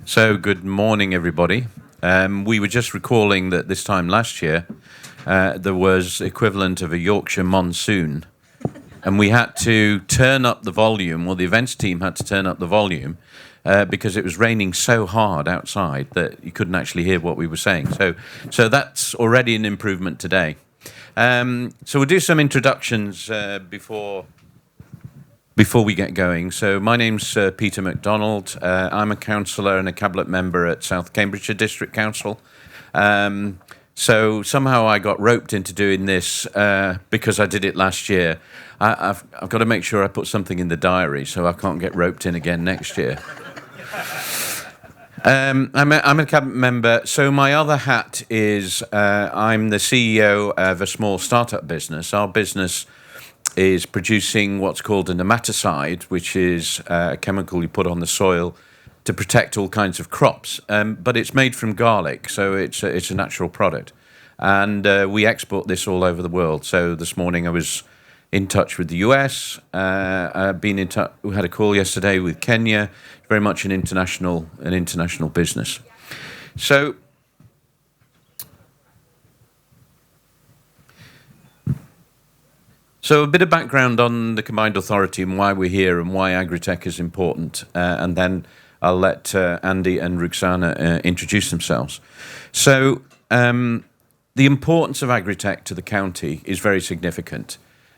So good morning, everybody. We were just recalling that this time last year, there was equivalent of a Yorkshire monsoon, and we had to turn up the volume, or the events team had to turn up the volume, because it was raining so hard outside that you couldn't actually hear what we were saying. So that's already an improvement today. So we'll do some introductions before we get going. So my name's Peter McDonald. I'm a councillor and a cabinet member at South Cambridgeshire District Council. So somehow I got roped into doing this because I did it last year. I've got to make sure I put something in the diary so I can't get roped in again next year. I'm a cabinet member. So my other hat is I'm the CEO of a small startup business. Our business is producing what's called a nematicide, which is a chemical you put on the soil to protect all kinds of crops. But it's made from garlic, so it's a natural product. And we export this all over the world. So this morning I was in touch with the US. I've been in touch. We had a call yesterday with Kenya. Very much an international business. So a bit of background on the Combined Authority and why we're here and why Agri-Tech is important, and then I'll let Andy and Rukhsana introduce themselves. So the importance of Agri-Tech to the county is very significant.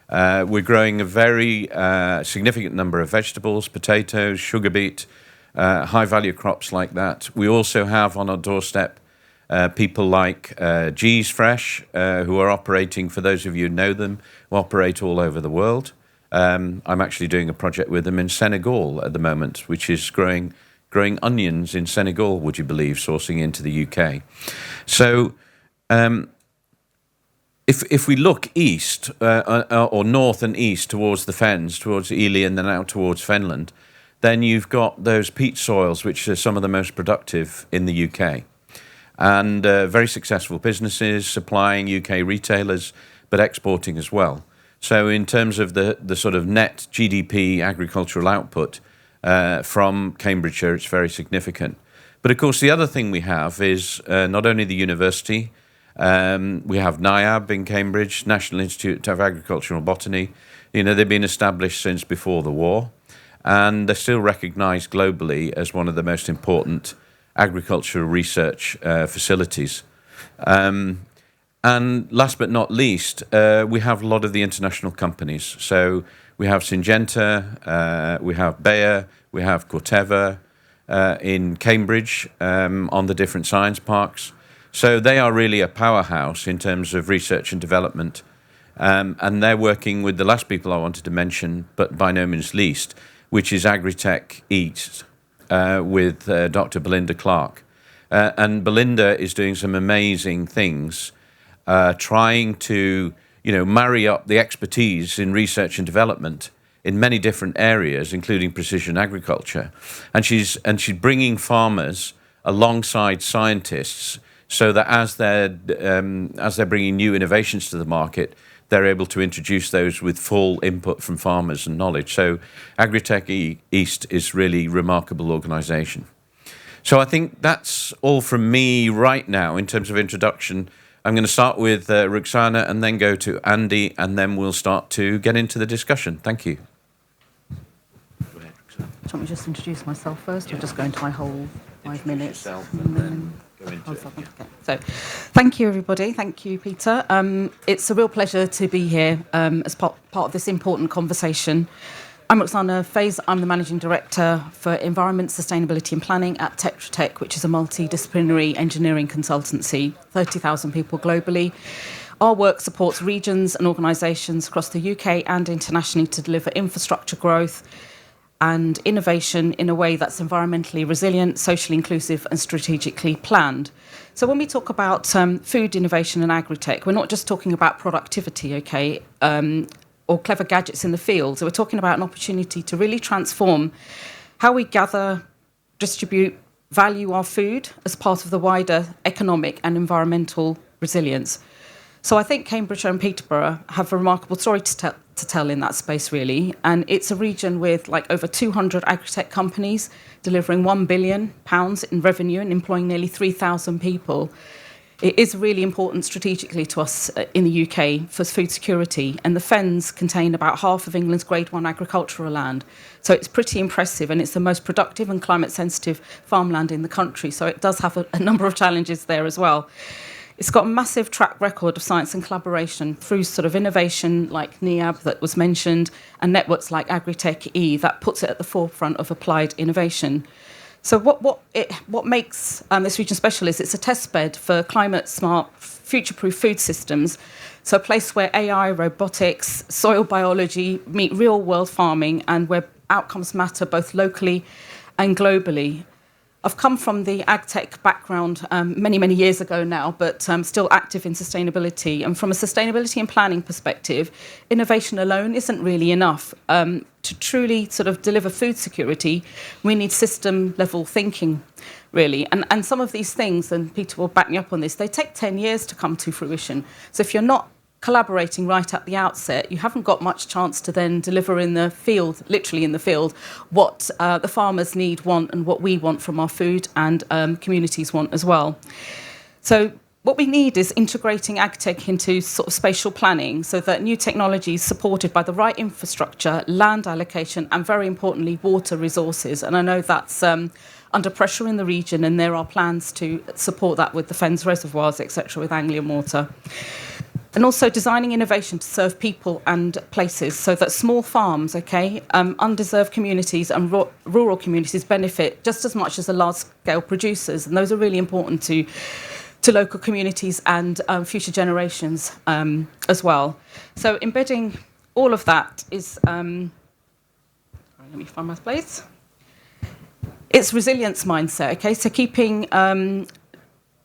We're growing a very significant number of vegetables, potatoes, sugar beet, high-value crops like that. We also have on our doorstep people like G's Fresh, who are operating, for those of you who know them, who operate all over the world. I'm actually doing a project with them in Senegal at the moment, which is growing onions in Senegal, would you believe, sourcing into the UK. So if we look east, or north and east towards the fens, towards Ely and then out towards Fenland, then you've got those peat soils, which are some of the most productive in the UK. And very successful businesses supplying UK retailers, but exporting as well. So in terms of the sort of net GDP agricultural output from Cambridgeshire, it's very significant. But of course, the other thing we have is not only the university, we have NIAB in Cambridge, National Institute of Agricultural Botany. You know, they've been established since before the war, and they're still recognised globally as one of the most important agricultural research facilities. And last but not least, we have a lot of the international companies. So we have Syngenta, we have Bayer, we have Corteva in Cambridge on the different science parks. So they are really a powerhouse in terms of research and development. And they're working with the last people I wanted to mention, but by no means least, which is Agri-Tech East, with Dr. Belinda Clark. And Belinda is doing some amazing things, trying to, marry up the expertise in research and development in many different areas, including precision agriculture. And she's bringing farmers alongside scientists so that as they're bringing new innovations to the market, they're able to introduce those with full input from farmers and knowledge. So Agri-Tech East is really a remarkable organisation. So I think that's all from me right now in terms of introduction. I'm going to start with Rukhsana and then go to Andy, and then we'll start to get into the discussion. Thank you. Go ahead, Rukhsana. Do you want me to just introduce myself first, or just go into my whole 5 minutes? And then go into it. Okay. So, thank you, everybody. Thank you, Peter. It's a real pleasure to be here as part of this important conversation. I'm Rukhsana Faiz. I'm the Managing Director for Environment, Sustainability and Planning at Tetra, which is a multidisciplinary engineering consultancy, 30,000 people globally. Our work supports regions and organisations across the UK and internationally to deliver infrastructure growth and innovation in a way that's environmentally resilient, socially inclusive and strategically planned. So when we talk about food innovation and agri-tech, we're not just talking about productivity, or clever gadgets in the field. So we're talking about an opportunity to really transform how we gather, distribute, value our food as part of the wider economic and environmental resilience. So I think Cambridgeshire and Peterborough have a remarkable story to to tell in that space, really. And it's a region with like over 200 agri-tech companies delivering £1 billion in revenue and employing nearly 3,000 people. It is really important strategically to us in the UK for food security, and the Fens contain about half of England's Grade 1 agricultural land. So it's pretty impressive, and it's the most productive and climate-sensitive farmland in the country. So it does have a number of challenges there as well. It's got a massive track record of science and collaboration through sort of innovation like NEAB that was mentioned, and networks like Agri-Tech that puts it at the forefront of applied innovation. So what makes this region special is it's a testbed for climate-smart, future-proof food systems. So a place where AI, robotics, soil biology meet real-world farming, and where outcomes matter both locally and globally. I've come from the ag-tech background many, many years ago now, but still active in sustainability. And from a sustainability and planning perspective, innovation alone isn't really enough. To truly sort of deliver food security, we need system-level thinking, really. And some of these things, and Peter will back me up on this, they take 10 years to come to fruition. So if you're not collaborating right at the outset, you haven't got much chance to then deliver in the field, literally in the field, what the farmers need, want, and what we want from our food and communities want as well. So what we need is integrating ag-tech into sort of spatial planning so that new technology is supported by the right infrastructure, land allocation, and very importantly, water resources. And I know that's under pressure in the region, and there are plans to support that with the Fens reservoirs, etc., with Anglian Water. And also designing innovation to serve people and places so that small farms, undeserved communities and rural communities benefit just as much as the large-scale producers. And those are really important to local communities and future generations as well. So embedding all of that is... let me find my place. It's resilience mindset, so keeping...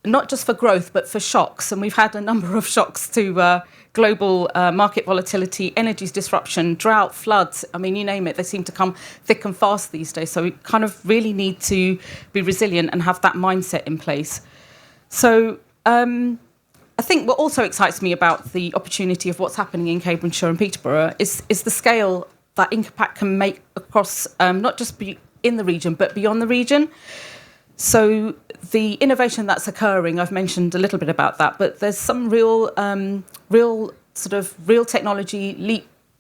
not just for growth, but for shocks. And we've had a number of shocks to global market volatility, energy disruption, drought, floods. I mean, you name it, they seem to come thick and fast these days. So we kind of really need to be resilient and have that mindset in place. So I think what also excites me about the opportunity of what's happening in Cambridgeshire and Peterborough is the scale that impact can make across not just in the region, but beyond the region. So the innovation that's occurring, I've mentioned a little bit about that, but there's some real technology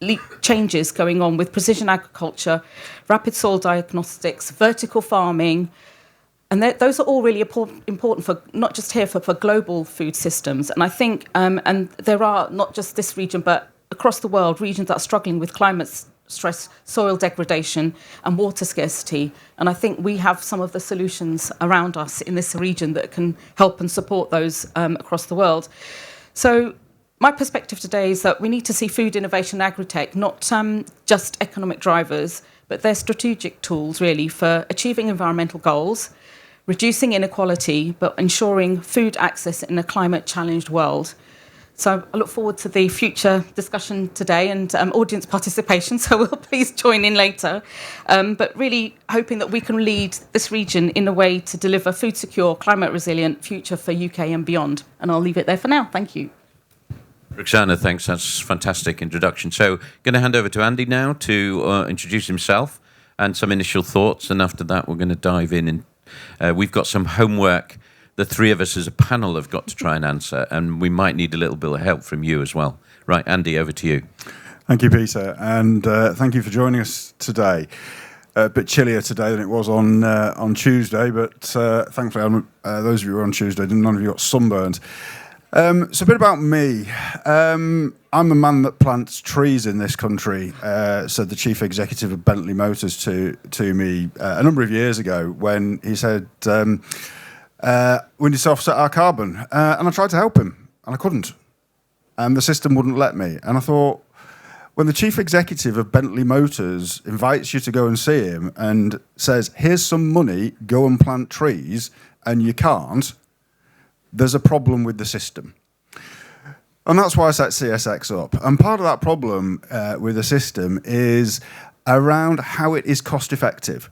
leap changes going on with precision agriculture, rapid soil diagnostics, vertical farming, and those are all really important for not just here, for global food systems. And I think, and there are not just this region, but across the world, regions that are struggling with climate stress, soil degradation and water scarcity. And I think we have some of the solutions around us in this region that can help and support those across the world. So my perspective today is that we need to see food innovation and agri-tech not just economic drivers, but they're strategic tools really for achieving environmental goals, reducing inequality, but ensuring food access in a climate-challenged world. So I look forward to the future discussion today and audience participation, so we'll please join in later. But really hoping that we can lead this region in a way to deliver food secure, climate resilient future for UK and beyond. And I'll leave it there for now. Thank you. Rukhsana, thanks. That's a fantastic introduction. So going to hand over to Andy now to introduce himself and some initial thoughts. And after that, we're going to dive in. And we've got some homework the three of us as a panel have got to try and answer, and we might need a little bit of help from you as well. Right, Andy, over to you. Thank you, Peter, and thank you for joining us today. A bit chillier today than it was on Tuesday, but thankfully, those of you who were on Tuesday, none of you got sunburned. So a bit about me. I'm the man that plants trees in this country, said the chief executive of Bentley Motors to me a number of years ago when he said, we need to offset our carbon. And I tried to help him, and I couldn't. And the system wouldn't let me. And I thought, when the chief executive of Bentley Motors invites you to go and see him and says, here's some money, go and plant trees, and you can't, there's a problem with the system. And that's why I set CSX up. And part of that problem with the system is around how it is cost effective.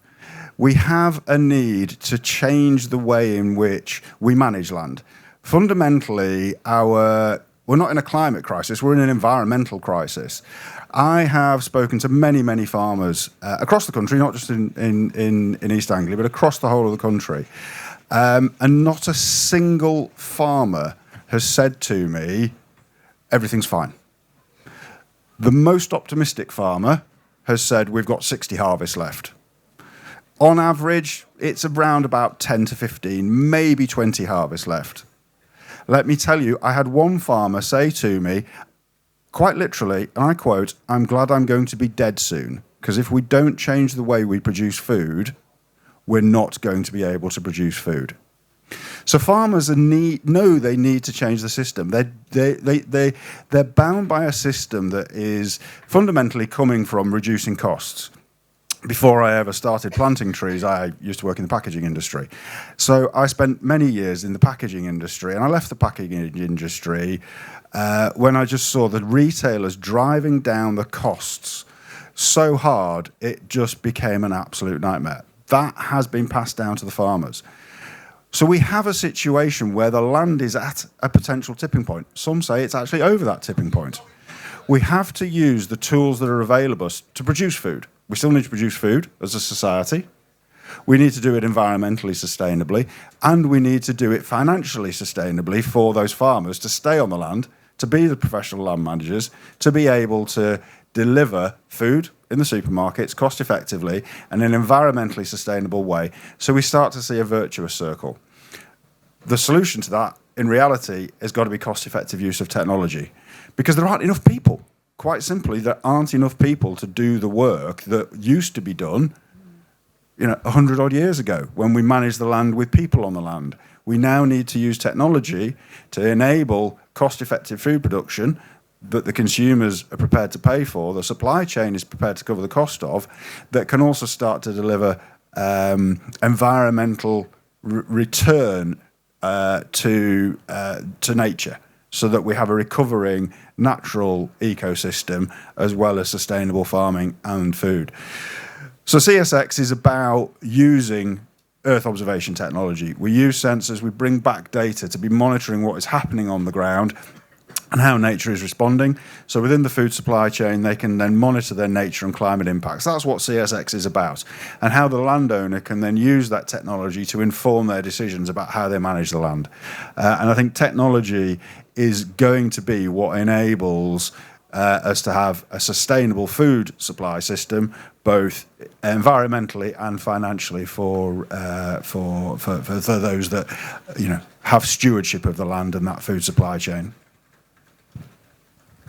We have a need to change the way in which we manage land. Fundamentally, we're not in a climate crisis, we're in an environmental crisis. I have spoken to many, many farmers across the country, not just in East Anglia, but across the whole of the country. And not a single farmer has said to me, everything's fine. The most optimistic farmer has said, we've got 60 harvests left. On average, it's around about 10 to 15, maybe 20 harvests left. Let me tell you, I had one farmer say to me, quite literally, and I quote, I'm glad I'm going to be dead soon, because if we don't change the way we produce food, we're not going to be able to produce food. So farmers know they need to change the system. They're bound by a system that is fundamentally coming from reducing costs. Before I ever started planting trees, I used to work in the packaging industry. So I spent many years in the packaging industry, and I left the packaging industry when I just saw the retailers driving down the costs so hard, it just became an absolute nightmare. That has been passed down to the farmers. So we have a situation where the land is at a potential tipping point. Some say it's actually over that tipping point. We have to use the tools that are available to produce food. We still need to produce food as a society. We need to do it environmentally sustainably, and we need to do it financially sustainably for those farmers to stay on the land, to be the professional land managers, to be able to deliver food in the supermarkets cost effectively and in an environmentally sustainable way. So we start to see a virtuous circle. The solution to that, in reality, has got to be cost-effective use of technology, because there aren't enough people. Quite simply, there aren't enough people to do the work that used to be done 100 odd years ago when we managed the land with people on the land. We now need to use technology to enable cost-effective food production that the consumers are prepared to pay for, the supply chain is prepared to cover the cost of, that can also start to deliver environmental return to nature, so that we have a recovering natural ecosystem as well as sustainable farming and food. So CSX is about using Earth observation technology. We use sensors, we bring back data to be monitoring what is happening on the ground and how nature is responding. So within the food supply chain, they can then monitor their nature and climate impacts. That's what CSX is about, and how the landowner can then use that technology to inform their decisions about how they manage the land. And I think technology is going to be what enables us to have a sustainable food supply system, both environmentally and financially for those that have stewardship of the land and that food supply chain.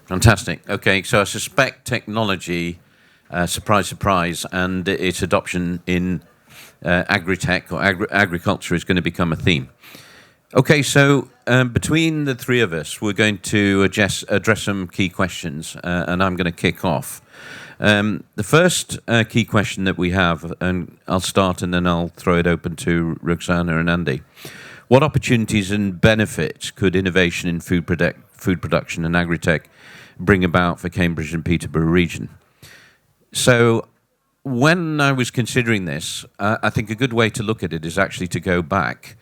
Fantastic. Okay, so I suspect technology, surprise, surprise, and its adoption in Agri-Tech or agriculture is going to become a theme. Okay, so between the three of us, we're going to address some key questions, and I'm going to kick off. The first key question that we have, and I'll start and then I'll throw it open to Rukhsana and Andy. What opportunities and benefits could innovation in food production and Agri-Tech bring about for Cambridge and Peterborough region? So when I was considering this, I think a good way to look at it is actually to go back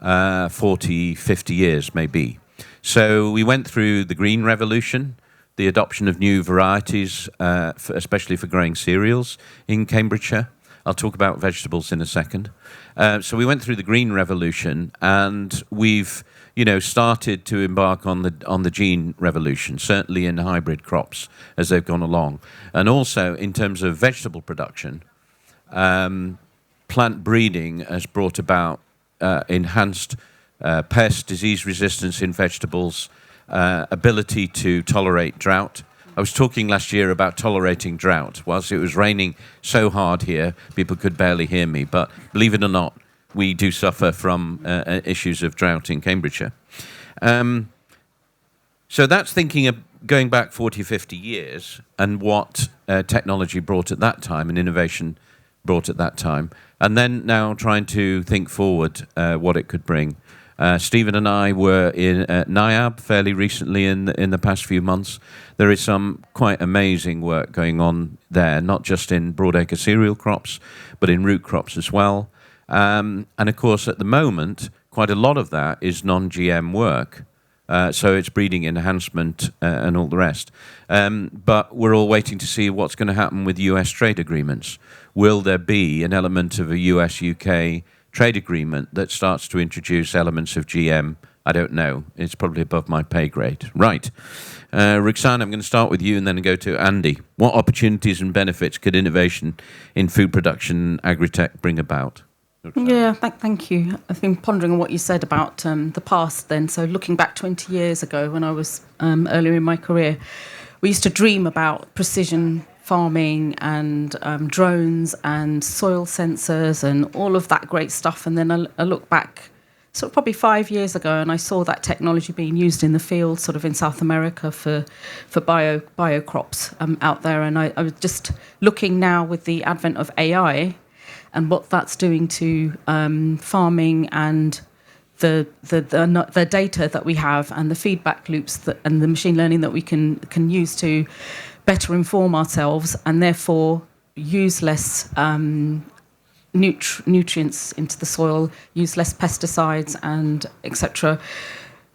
40, 50 years maybe. So we went through the Green Revolution, the adoption of new varieties, especially for growing cereals in Cambridgeshire. I'll talk about vegetables in a second. So we went through the Green Revolution, and we've started to embark on the gene revolution, certainly in hybrid crops as they've gone along. And also in terms of vegetable production, plant breeding has brought about enhanced pest, disease resistance in vegetables, ability to tolerate drought. I was talking last year about tolerating drought. Whilst it was raining so hard here, people could barely hear me. But believe it or not, we do suffer from issues of drought in Cambridgeshire. So that's thinking of going back 40, 50 years and what technology brought at that time and innovation brought at that time. And then now trying to think forward what it could bring. Stephen and I were in NIAB fairly recently in the past few months. There is some quite amazing work going on there, not just in broadacre cereal crops, but in root crops as well. And of course, at the moment, quite a lot of that is non-GM work. So it's breeding enhancement and all the rest. But we're all waiting to see what's going to happen with US trade agreements. Will there be an element of a US-UK trade agreement that starts to introduce elements of GM? I don't know. It's probably above my pay grade. Right. Rukhsana, I'm going to start with you and then go to Andy. What opportunities and benefits could innovation in food production and agri-tech bring about? Rukhsana. Yeah, thank you. I've been pondering on what you said about the past then. So looking back 20 years ago when I was earlier in my career, we used to dream about precision farming and drones and soil sensors and all of that great stuff. And then I look back sort of probably 5 years ago, and I saw that technology being used in the field, sort of in South America for bio crops out there. And I was just looking now with the advent of AI and what that's doing to farming and the data that we have and the feedback loops and the machine learning that we can use to better inform ourselves and therefore use less nutrients into the soil, use less pesticides and etc.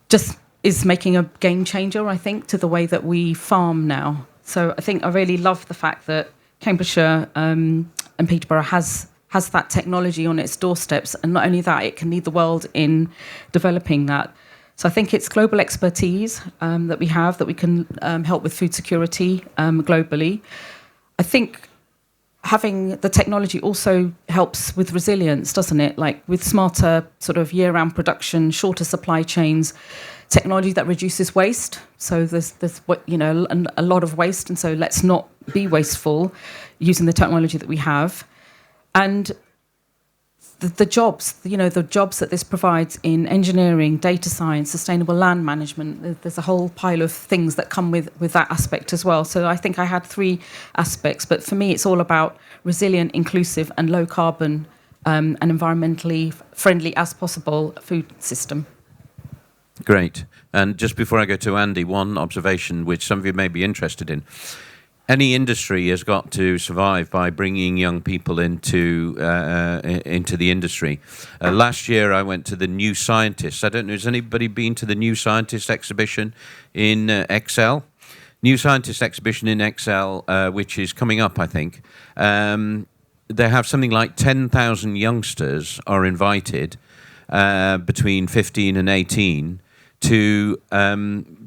Just is making a game changer, I think, to the way that we farm now. So I think I really love the fact that Cambridgeshire and Peterborough has that technology on its doorsteps, and not only that, it can lead the world in developing that. So I think it's global expertise that we have that we can help with food security globally. I think having the technology also helps with resilience, doesn't it? Like with smarter sort of year-round production, shorter supply chains, technology that reduces waste. So there's a lot of waste, and so let's not be wasteful using the technology that we have. And the jobs that this provides in engineering, data science, sustainable land management, there's a whole pile of things that come with that aspect as well. So I think I had 3 aspects, but for me it's all about resilient, inclusive and low carbon and environmentally friendly as possible food system. Great. And just before I go to Andy, one observation which some of you may be interested in. Any industry has got to survive by bringing young people into the industry. Last year, I went to the New Scientist. I don't know, has anybody been to the New Scientist exhibition in Excel? New Scientist exhibition in Excel, which is coming up, I think. They have something like 10,000 youngsters are invited between 15 and 18 to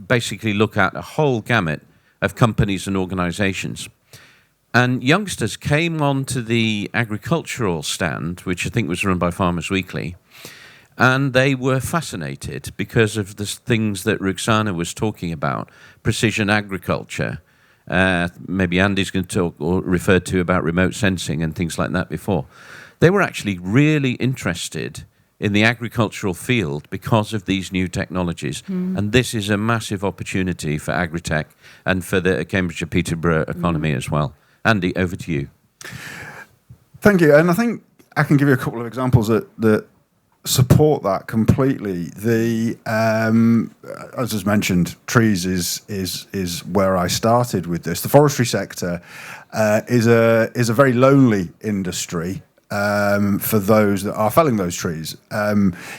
basically look at a whole gamut of companies and organisations. And youngsters came onto the agricultural stand, which I think was run by Farmers Weekly, and they were fascinated because of the things that Rukhsana was talking about, precision agriculture. Maybe Andy's going to talk or referred to about remote sensing and things like that before. They were actually really interested in the agricultural field because of these new technologies. And this is a massive opportunity for Agri-Tech and for the Cambridgeshire Peterborough economy as well. Andy, over to you. Thank you. And I think I can give you a couple of examples that support that completely. As was mentioned, trees is where I started with this. The forestry sector is a very lonely industry. For those that are felling those trees.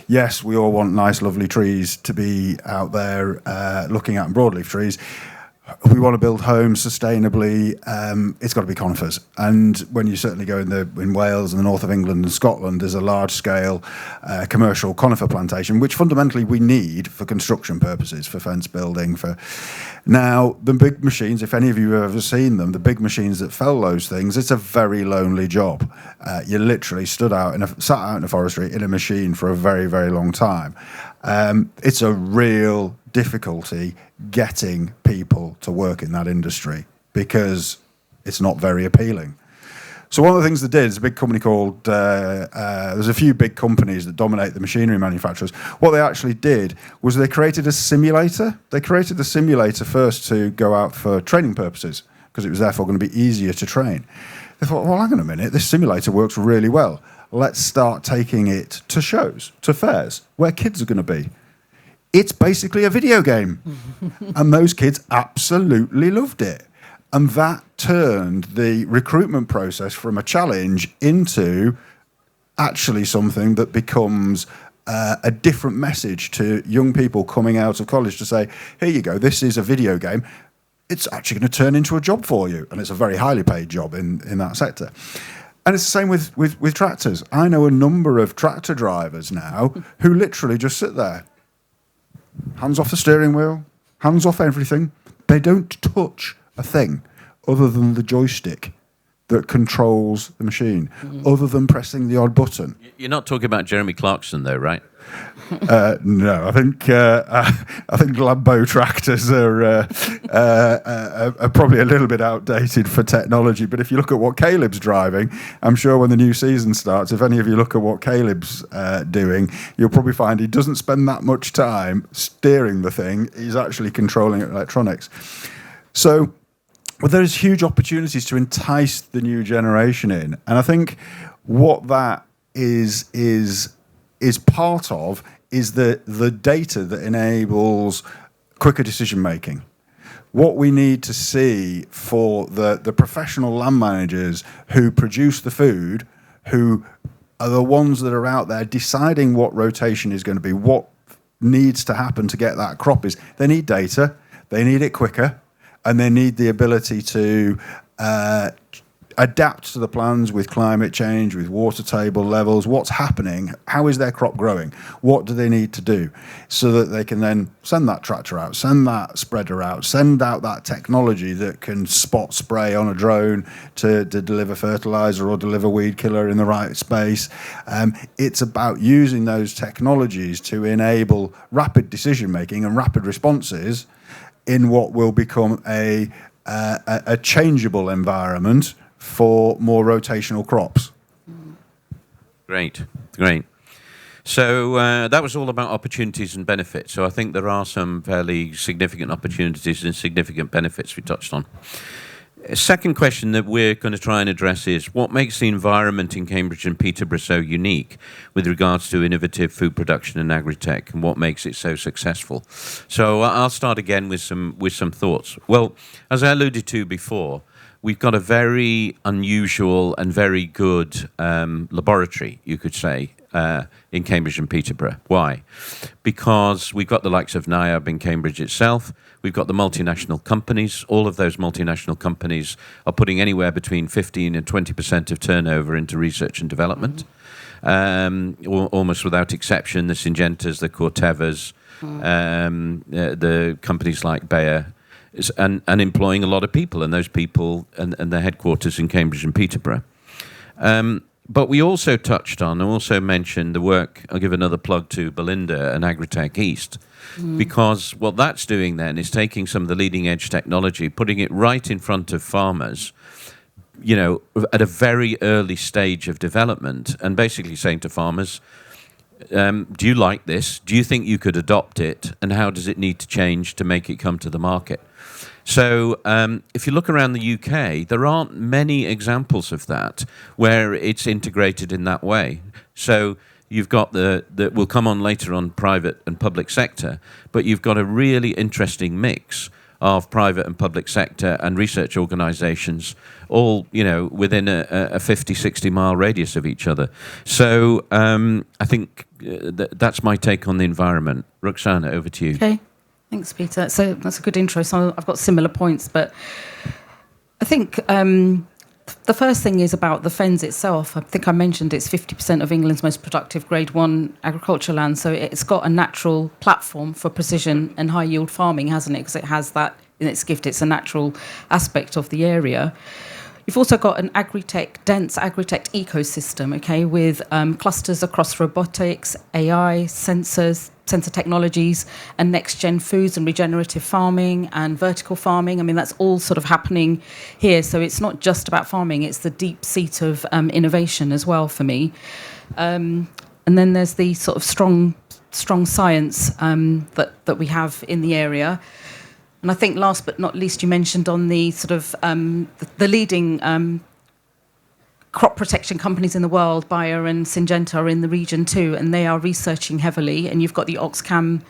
Yes, we all want nice, lovely trees to be out there looking at, and broadleaf trees. We want to build homes sustainably. It's got to be conifers. And when you certainly go in Wales and the north of England and Scotland, there's a large-scale commercial conifer plantation, which fundamentally we need for construction purposes, for fence building. Now, the big machines, if any of you have ever seen them, the big machines that fell those things, it's a very lonely job. You literally sat out in a forestry in a machine for a very, very long time. It's a real difficulty getting people to work in that industry because it's not very appealing. So one of the things they did is a big company called, there's a few big companies that dominate the machinery manufacturers. What they actually did was they created a simulator. They created the simulator first to go out for training purposes because it was therefore going to be easier to train. They thought, well, hang on a minute, this simulator works really well. Let's start taking it to shows, to fairs, where kids are going to be. It's basically a video game. And those kids absolutely loved it. And that turned the recruitment process from a challenge into actually something that becomes a different message to young people coming out of college to say, here you go, this is a video game. It's actually going to turn into a job for you. And it's a very highly paid job in that sector. And it's the same with tractors. I know a number of tractor drivers now who literally just sit there, hands off the steering wheel, hands off everything. They don't touch a thing other than the joystick that controls the machine, other than pressing the odd button. You're not talking about Jeremy Clarkson, though, right? No, I think Lambo tractors are probably a little bit outdated for technology. But if you look at what Caleb's driving, I'm sure when the new season starts, if any of you look at what Caleb's doing, you'll probably find he doesn't spend that much time steering the thing. He's actually controlling electronics. So, well, there's huge opportunities to entice the new generation in, and I think what that is part of is the data that enables quicker decision making. What we need to see for the professional land managers who produce the food, who are the ones that are out there deciding what rotation is going to be, what needs to happen to get that crop is, they need data, they need it quicker, and they need the ability to adapt to the plans with climate change, with water table levels, what's happening, how is their crop growing, what do they need to do, so that they can then send that tractor out, send that spreader out, send out that technology that can spot spray on a drone to deliver fertilizer or deliver weed killer in the right space. It's about using those technologies to enable rapid decision making and rapid responses in what will become a changeable environment for more rotational crops. Great. So that was all about opportunities and benefits. So I think there are some fairly significant opportunities and significant benefits we touched on. A second question that we're going to try and address is what makes the environment in Cambridge and Peterborough so unique with regards to innovative food production and agri-tech, and what makes it so successful? So I'll start again with some thoughts. Well, as I alluded to before, we've got a very unusual and very good laboratory, you could say, in Cambridge and Peterborough. Why? Because we've got the likes of NIAB in Cambridge itself. We've got the multinational companies. All of those multinational companies are putting anywhere between 15 and 20% of turnover into research and development. Almost without exception, the Syngentas, the Cortevas, the companies like Bayer, and employing a lot of people, and those people and their headquarters in Cambridge and Peterborough. But we also touched on, and also mentioned the work, I'll give another plug to Belinda and Agri-Tech East, because what that's doing then is taking some of the leading edge technology, putting it right in front of farmers, you know, at a very early stage of development, and basically saying to farmers, do you like this? Do you think you could adopt it? And how does it need to change to make it come to the market? So if you look around the UK, there aren't many examples of that where it's integrated in that way. So you've got the we'll come on later on private and public sector, but you've got a really interesting mix of private and public sector and research organisations, all, you know, within a 50, 60-mile radius of each other. So I think that's my take on the environment. Rukhsana, over to you. Okay, thanks, Peter. So that's a good intro. So I've got similar points, but I think the first thing is about the Fens itself. I think I mentioned it's 50% of England's most productive Grade 1 agricultural land, so it's got a natural platform for precision and high-yield farming, hasn't it? Because it has that in its gift. It's a natural aspect of the area. You've also got an dense agri-tech ecosystem, okay, with clusters across robotics, AI, sensor technologies, and next-gen foods and regenerative farming and vertical farming. I mean, that's all sort of happening here. So it's not just about farming, it's the deep seat of innovation as well for me. And then there's the sort of strong science that we have in the area. And I think last but not least, you mentioned on the sort of the leading crop protection companies in the world, Bayer and Syngenta, are in the region too, and they are researching heavily. And you've got the Oxcam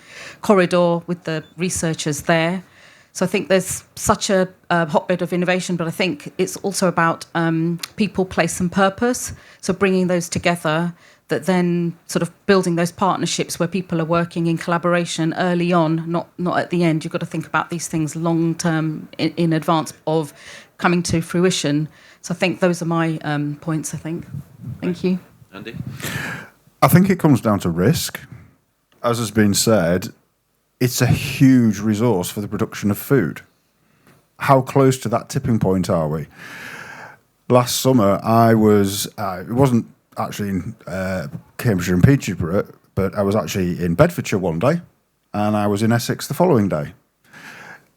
corridor with the researchers there. So I think there's such a hotbed of innovation, but I think it's also about people, place and purpose. So bringing those together, that then sort of building those partnerships where people are working in collaboration early on, not at the end. You've got to think about these things long term in advance of coming to fruition. So I think those are my points, I think. Thank you. Andy? I think it comes down to risk. As has been said, it's a huge resource for the production of food. How close to that tipping point are we? Last summer, I was, it wasn't actually in Cambridgeshire and Peterborough, but I was actually in Bedfordshire one day, and I was in Essex the following day.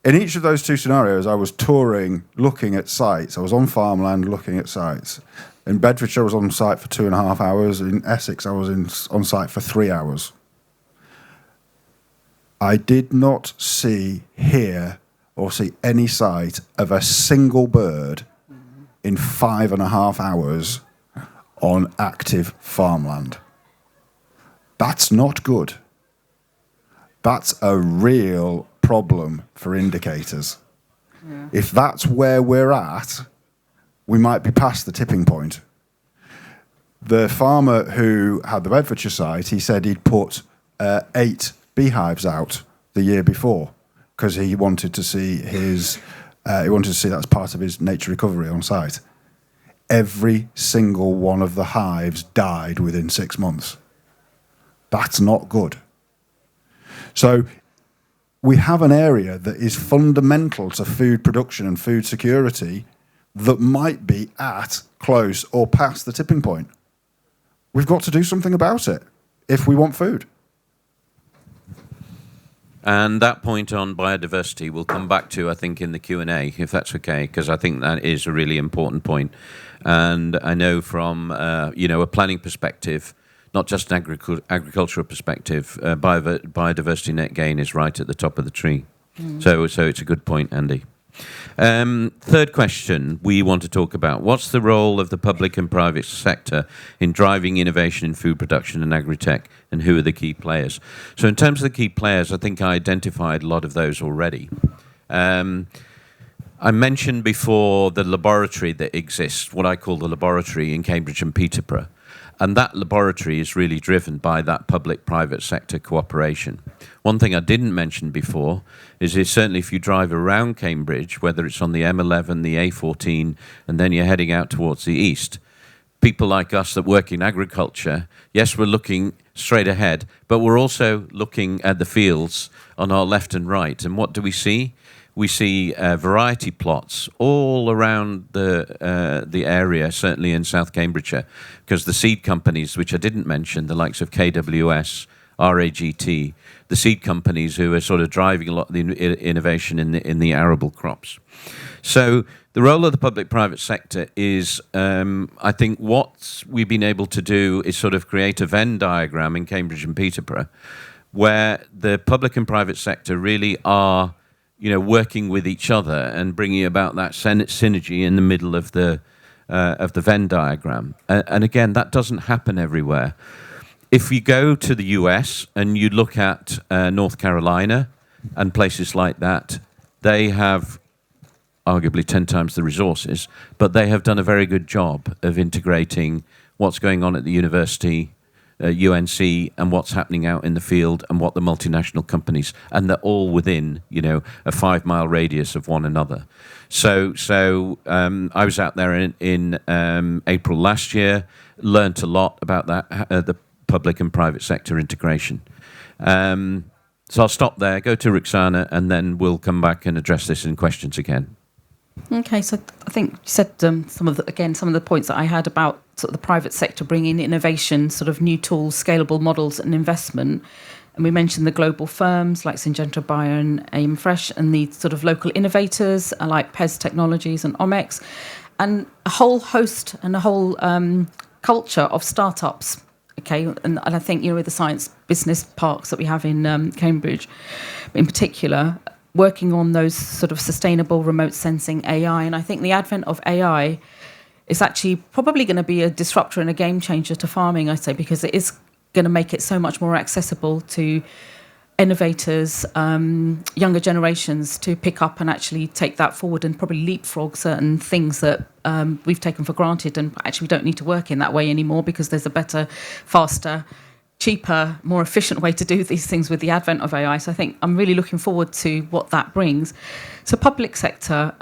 In each of those two scenarios, I was touring, looking at sites. I was on farmland looking at sites. In Bedfordshire, I was on site for 2.5 hours. In Essex, I was on site for 3 hours. I did not hear or see any sight of a single bird in 5.5 hours on active farmland. That's not good. That's a real problem for indicators. Yeah. If that's where we're at, we might be past the tipping point. The farmer who had the Bedfordshire site, he said he'd put 8 beehives out the year before because he wanted to see that as part of his nature recovery on site. Every single one of the hives died within 6 months. That's not good. So we have an area that is fundamental to food production and food security that might be at, close, or past the tipping point. We've got to do something about it if we want food. And that point on biodiversity we'll come back to, I think, in the Q&A, if that's okay, because I think that is a really important point. And I know from, a planning perspective, not just an agricultural perspective, biodiversity net gain is right at the top of the tree. So it's a good point, Andy. Third question we want to talk about. What's the role of the public and private sector in driving innovation in food production and agri-tech, and who are the key players? So in terms of the key players, I think I identified a lot of those already. I mentioned before the laboratory that exists, what I call the laboratory in Cambridge and Peterborough. And that laboratory is really driven by that public-private sector cooperation. One thing I didn't mention before is certainly if you drive around Cambridge, whether it's on the M11, the A14, and then you're heading out towards the east, people like us that work in agriculture, yes, we're looking straight ahead, but we're also looking at the fields on our left and right. And what do we see? We see variety plots all around the area, certainly in South Cambridgeshire, because the seed companies, which I didn't mention, the likes of KWS, RAGT, the seed companies who are sort of driving a lot of the innovation in the arable crops. So the role of the public-private sector is, I think what we've been able to do is sort of create a Venn diagram in Cambridge and Peterborough, where the public and private sector really are working with each other and bringing about that synergy in the middle of the Venn diagram. And again, that doesn't happen everywhere. If you go to the US and you look at North Carolina and places like that, they have arguably 10 times the resources, but they have done a very good job of integrating what's going on at the university, UNC, and what's happening out in the field, and what the multinational companies, and they're all within, a 5-mile radius of one another. So I was out there in April last year, learnt a lot about that, the public and private sector integration. So I'll stop there, go to Rukhsana, and then we'll come back and address this in questions again. Okay, so I think you said some of the points that I had about sort of the private sector bringing innovation, sort of new tools, scalable models, and investment. And we mentioned the global firms like Syngenta Bio and Aim Fresh, and the sort of local innovators like Pez Technologies and Omex, and a whole host and a whole culture of startups. Okay, and I think with the science business parks that we have in Cambridge, in particular, working on those sort of sustainable remote sensing AI. And I think the advent of AI is actually probably going to be a disruptor and a game changer to farming, I say, because it is going to make it so much more accessible to innovators, younger generations to pick up and actually take that forward and probably leapfrog certain things that we've taken for granted, and actually we don't need to work in that way anymore because there's a better, faster, cheaper, more efficient way to do these things with the advent of AI. So I think I'm really looking forward to what that brings. So public sector,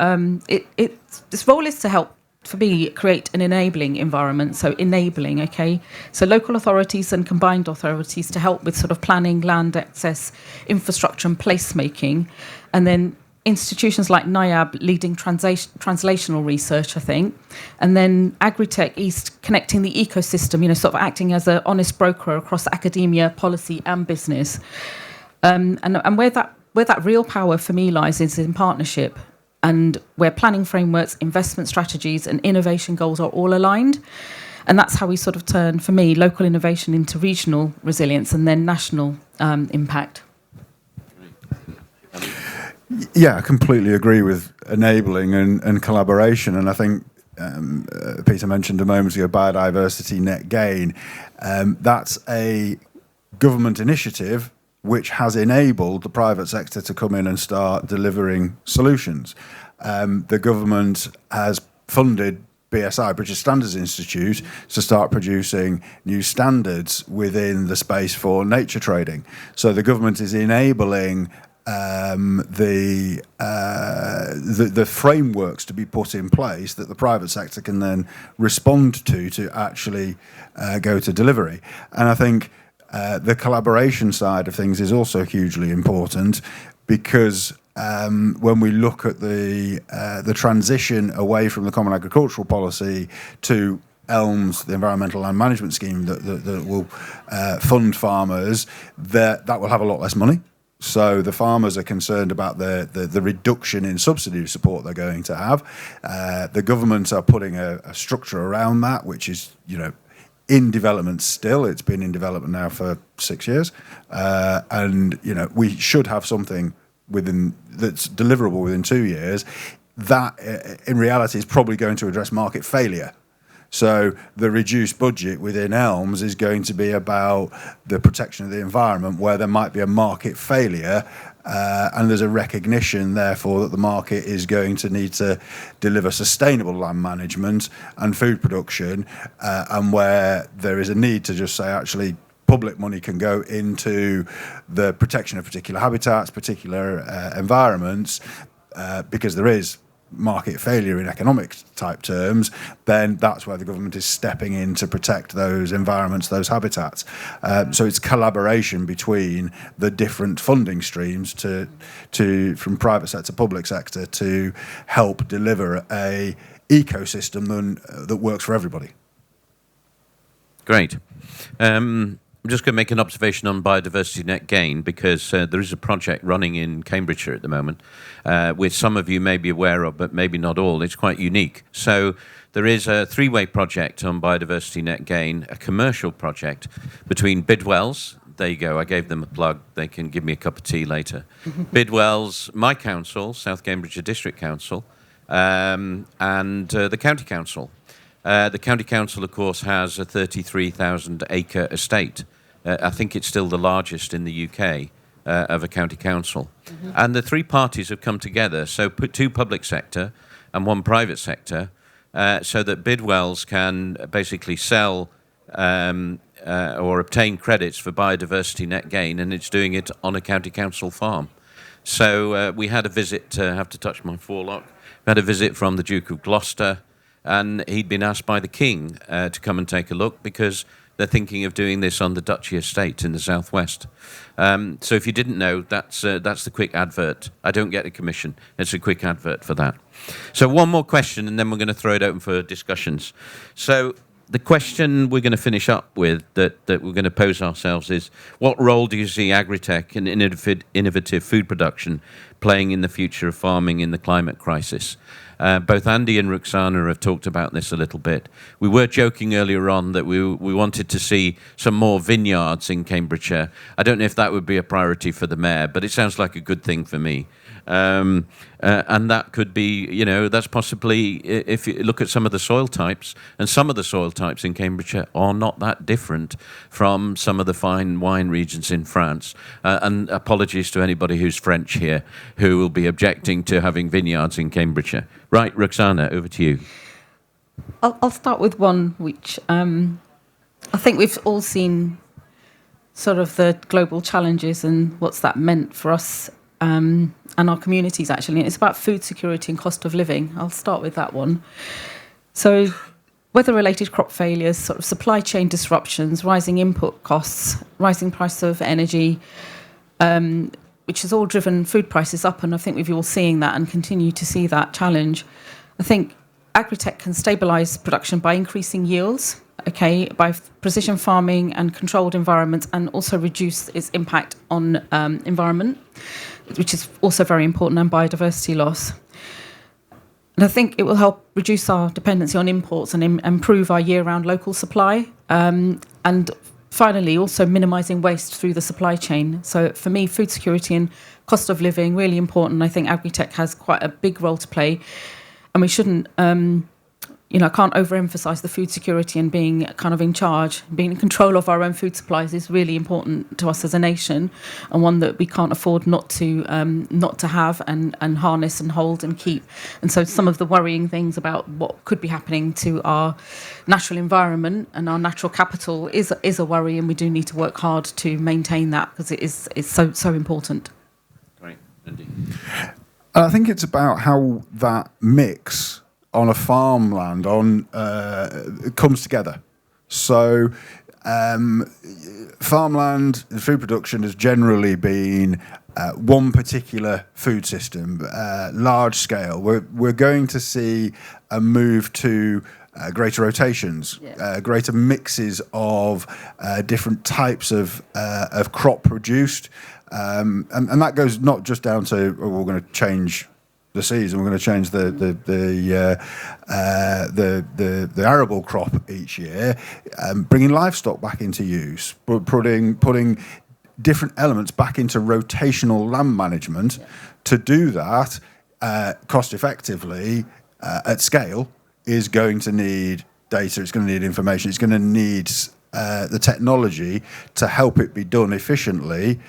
this role is to help, for me, create an enabling environment. So enabling, okay? So local authorities and combined authorities to help with sort of planning, land access, infrastructure and placemaking. And then institutions like NIAB leading translational research, I think. And then Agri-Tech East connecting the ecosystem, sort of acting as an honest broker across academia, policy and business. And where that real power for me lies is in partnership, and where planning frameworks, investment strategies and innovation goals are all aligned. And that's how we sort of turn, for me, local innovation into regional resilience and then national impact. Yeah, I completely agree with enabling and collaboration. And I think Peter mentioned a moment ago biodiversity net gain. That's a government initiative which has enabled the private sector to come in and start delivering solutions. The government has funded BSI, British Standards Institute, to start producing new standards within the space for nature trading. So the government is enabling the frameworks to be put in place that the private sector can then respond to actually go to delivery. And I think the collaboration side of things is also hugely important, because when we look at the transition away from the Common Agricultural Policy to ELMS, the Environmental Land Management Scheme that will fund farmers, that will have a lot less money. So the farmers are concerned about the reduction in subsidy support they're going to have. The government are putting a structure around that, which is, in development still. It's been in development now for 6 years. And, we should have something that's deliverable within 2 years. That, in reality, is probably going to address market failure. So the reduced budget within ELMS is going to be about the protection of the environment, where there might be a market failure, and there's a recognition, therefore, that the market is going to need to deliver sustainable land management and food production, and where there is a need to just say, actually, public money can go into the protection of particular habitats, particular environments, because there is market failure in economic type terms, then that's where the government is stepping in to protect those environments, those habitats. So it's collaboration between the different funding streams from private sector, public sector, to help deliver a ecosystem that works for everybody. Great. I'm just going to make an observation on biodiversity net gain, because there is a project running in Cambridgeshire at the moment, which some of you may be aware of, but maybe not all. It's quite unique. So there is a three-way project on biodiversity net gain, a commercial project between Bidwell's. There you go, I gave them a plug. They can give me a cup of tea later. Bidwell's, my council, South Cambridgeshire District Council, and the County Council. The County Council, of course, has a 33,000-acre estate. I think it's still the largest in the UK of a county council. Mm-hmm. And the three parties have come together, so put two public sector and one private sector, so that Bidwell's can basically sell or obtain credits for biodiversity net gain, and it's doing it on a county council farm. So we had a visit, have to touch my forelock, we had a visit from the Duke of Gloucester, and he'd been asked by the King to come and take a look, because they're thinking of doing this on the Duchy Estate in the southwest. So if you didn't know, that's the quick advert. I don't get a commission. It's a quick advert for that. So one more question, and then we're going to throw it open for discussions. So the question we're going to finish up with, that we're going to pose ourselves, is what role do you see Agri-Tech and innovative food production playing in the future of farming in the climate crisis? Both Andy and Rukhsana have talked about this a little bit. We were joking earlier on that we wanted to see some more vineyards in Cambridgeshire. I don't know if that would be a priority for the mayor, but it sounds like a good thing for me. And that could be, that's possibly, if you look at some of the soil types, and some of the soil types in Cambridgeshire are not that different from some of the fine wine regions in France. And apologies to anybody who's French here who will be objecting to having vineyards in Cambridgeshire. Right, Rukhsana, over to you. I'll start with one which I think we've all seen sort of the global challenges and what's that meant for us and our communities, actually. And it's about food security and cost of living. I'll start with that one. So weather-related crop failures, sort of supply chain disruptions, rising input costs, rising price of energy, which has all driven food prices up. And I think we've all seeing that and continue to see that challenge. I think Agri-Tech can stabilise production by increasing yields, by precision farming and controlled environments, and also reduce its impact on environment, which is also very important, and biodiversity loss. And I think it will help reduce our dependency on imports and improve our year-round local supply. And finally, also minimising waste through the supply chain. So for me, food security and cost of living, really important. I think Agri-Tech has quite a big role to play. And we shouldn't, I can't overemphasise the food security and being kind of in charge, being in control of our own food supplies is really important to us as a nation, and one that we can't afford not to have and harness and hold and keep. And so some of the worrying things about what could be happening to our natural environment and our natural capital is a worry, and we do need to work hard to maintain that because it's so important. Great, Andy. I think it's about how that mix on a farmland comes together. So farmland, food production has generally been one particular food system, large scale. We're going to see a move to greater rotations, greater mixes of different types of crop produced. And that goes not just down to we're going to change the season, we're going to change the arable crop each year, bringing livestock back into use, putting different elements back into rotational land management. To do that cost effectively at scale is going to need data, it's going to need information, it's going to need the technology to help it be done efficiently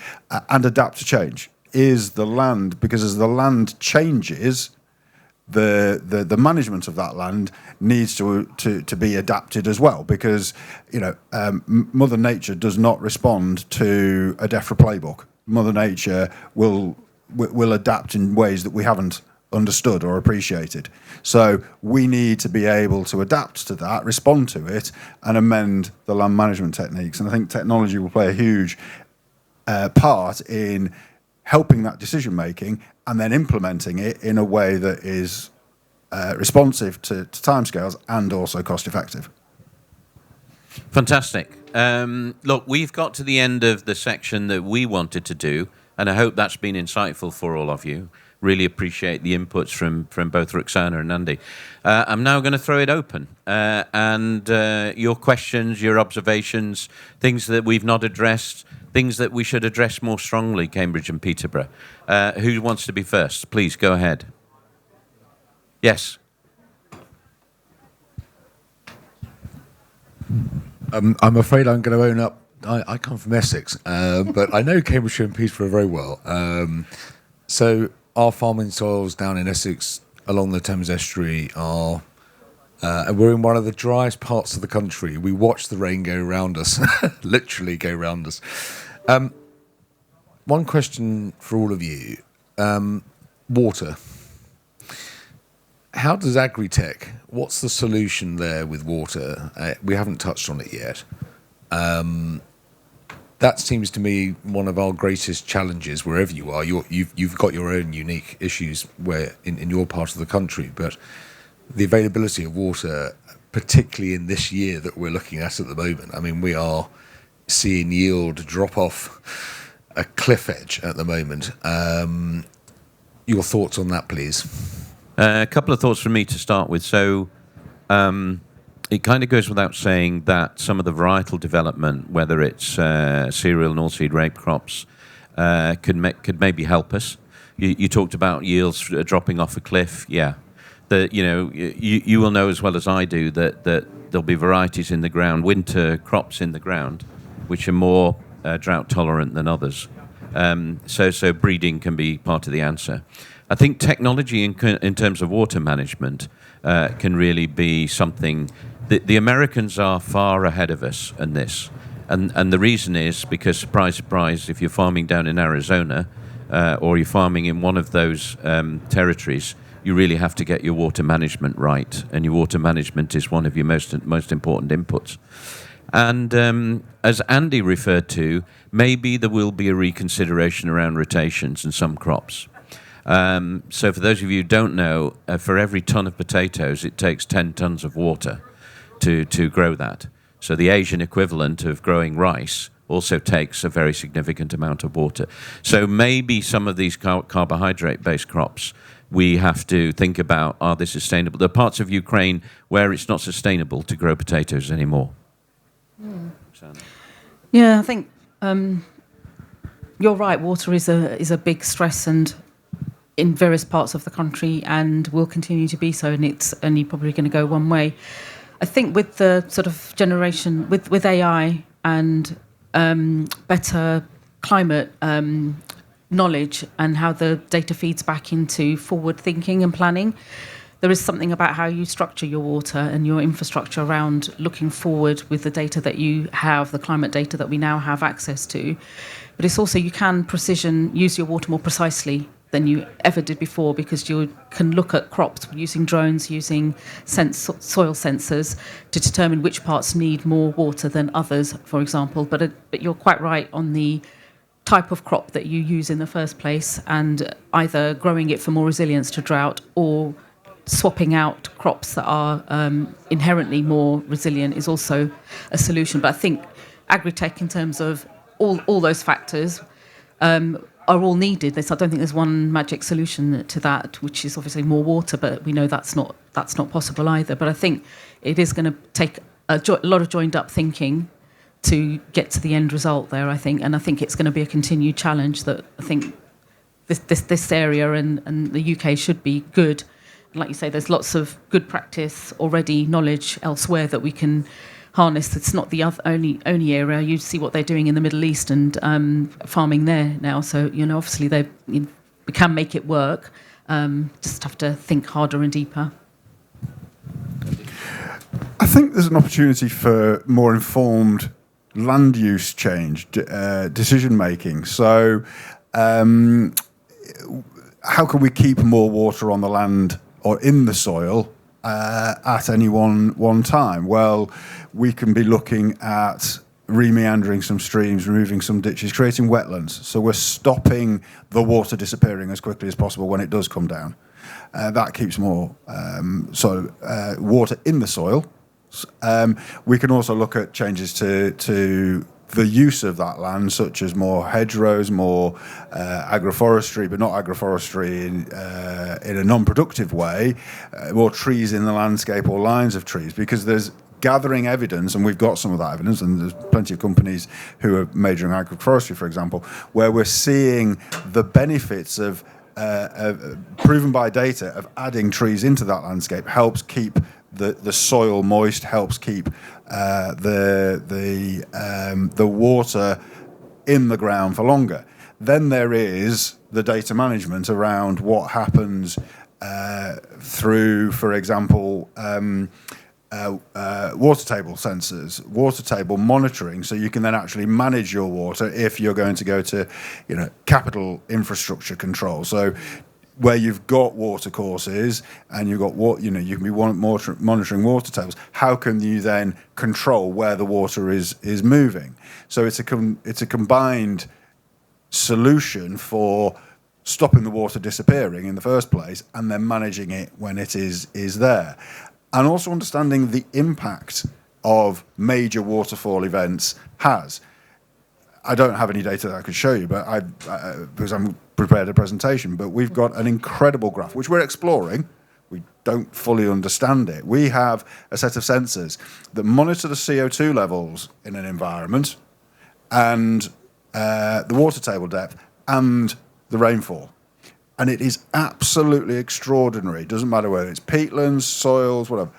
and adapt to change. Is the land, because as the land changes, the management of that land needs to be adapted as well, because Mother Nature does not respond to a DEFRA playbook. Mother Nature will adapt in ways that we haven't understood or appreciated. So we need to be able to adapt to that, respond to it, and amend the land management techniques. And I think technology will play a huge part in helping that decision making and then implementing it in a way that is responsive to timescales and also cost effective. Fantastic. Look, we've got to the end of the section that we wanted to do, and I hope that's been insightful for all of you. Really appreciate the inputs from both Rukhsana and Andy. I'm now going to throw it open. And your questions, your observations, things that we've not addressed, things that we should address more strongly, Cambridge and Peterborough. Who wants to be first? Please, go ahead. Yes. I'm afraid I'm going to own up. I come from Essex, but I know Cambridgeshire and Peterborough very well. So our farming soils down in Essex along the Thames estuary are, we're in one of the driest parts of the country. We watch the rain go around us, literally go around us. One question for all of you. Water. How does Agri-Tech, what's the solution there with water? We haven't touched on it yet. That seems to me one of our greatest challenges wherever you are. You've got your own unique issues where in your part of the country, but the availability of water, particularly in this year that we're looking at the moment, I mean, we are seeing yield drop off a cliff edge at the moment. Your thoughts on that, please? A couple of thoughts from me to start with. So it kind of goes without saying that some of the varietal development, whether it's cereal and oilseed rape crops, could maybe help us. You talked about yields dropping off a cliff. Yeah, you will know as well as I do that there'll be varieties in the ground, winter crops in the ground, which are more drought tolerant than others. So breeding can be part of the answer. I think technology in terms of water management can really be something. The Americans are far ahead of us in this. And the reason is because, surprise, surprise, if you're farming down in Arizona or you're farming in one of those territories, you really have to get your water management right. And your water management is one of your most important inputs. And as Andy referred to, maybe there will be a reconsideration around rotations in some crops. So for those of you who don't know, for every ton of potatoes, it takes 10 tons of water to grow that. So the Asian equivalent of growing rice also takes a very significant amount of water. So maybe some of these carbohydrate-based crops, we have to think about, are they sustainable? There are parts of Ukraine where it's not sustainable to grow potatoes anymore. Yeah, I think you're right. Water is a big stress, and in various parts of the country, and will continue to be so. And it's only probably going to go one way. I think with the sort of generation with AI and better climate knowledge and how the data feeds back into forward thinking and planning, there is something about how you structure your water and your infrastructure around looking forward with the data that you have, the climate data that we now have access to. But it's also, you can use your water more precisely than you ever did before, because you can look at crops using drones, using soil sensors to determine which parts need more water than others, for example. But you're quite right on the type of crop that you use in the first place, and either growing it for more resilience to drought or swapping out crops that are inherently more resilient is also a solution. But I think Agri-Tech, in terms of all those factors, are all needed. I don't think there's one magic solution to that, which is obviously more water, but we know that's not possible either. But I think it is going to take a lot of joined up thinking to get to the end result there, I think. And I think it's going to be a continued challenge that I think this area and the UK should be good. Like you say, there's lots of good practice already, knowledge elsewhere that we can harness. It's not the only area. You see what they're doing in the Middle East and farming there now. So, obviously we can make it work. Just have to think harder and deeper. I think there's an opportunity for more informed land use change, decision making. So how can we keep more water on the land or in the soil at any one time? Well, we can be looking at remeandering some streams, removing some ditches, creating wetlands. So we're stopping the water disappearing as quickly as possible when it does come down. That keeps more water in the soil. We can also look at changes to the use of that land, such as more hedgerows, more agroforestry, but not agroforestry in a non-productive way, more trees in the landscape or lines of trees, because there's gathering evidence, and we've got some of that evidence, and there's plenty of companies who are majoring in agroforestry, for example, where we're seeing the benefits of proven by data of adding trees into that landscape helps keep the soil moist, helps keep the water in the ground for longer. Then there is the data management around what happens through, for example, water table sensors, water table monitoring, so you can then actually manage your water if you're going to go to, capital infrastructure control. So where you've got water courses and you've got you can be monitoring water tables. How can you then control where the water is moving? So it's a combined solution for stopping the water disappearing in the first place and then managing it when it is there. And also understanding the impact of major waterfall events has. I don't have any data that I could show you, but because I'm prepared a presentation, but we've got an incredible graph, which we're exploring. We don't fully understand it. We have a set of sensors that monitor the CO2 levels in an environment and the water table depth and the rainfall. And it is absolutely extraordinary. It doesn't matter whether it's peatlands, soils, whatever.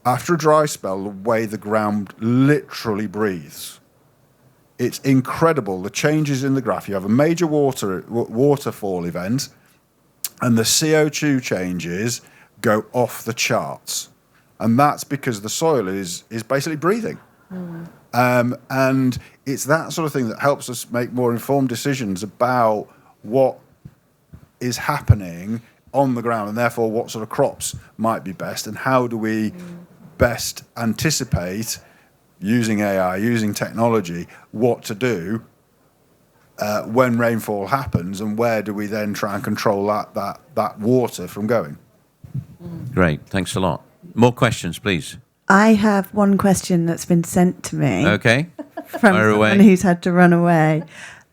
After a dry spell, the way the ground literally breathes. It's incredible, the changes in the graph. You have a major waterfall event, and the CO2 changes go off the charts. And that's because the soil is basically breathing. And it's that sort of thing that helps us make more informed decisions about what is happening on the ground, and therefore what sort of crops might be best, and how do we best anticipate, using AI, using technology, what to do when rainfall happens, and where do we then try and control that water from going. Great, thanks a lot. More questions, please. I have one question that's been sent to me. Okay. From someone who's had to run away.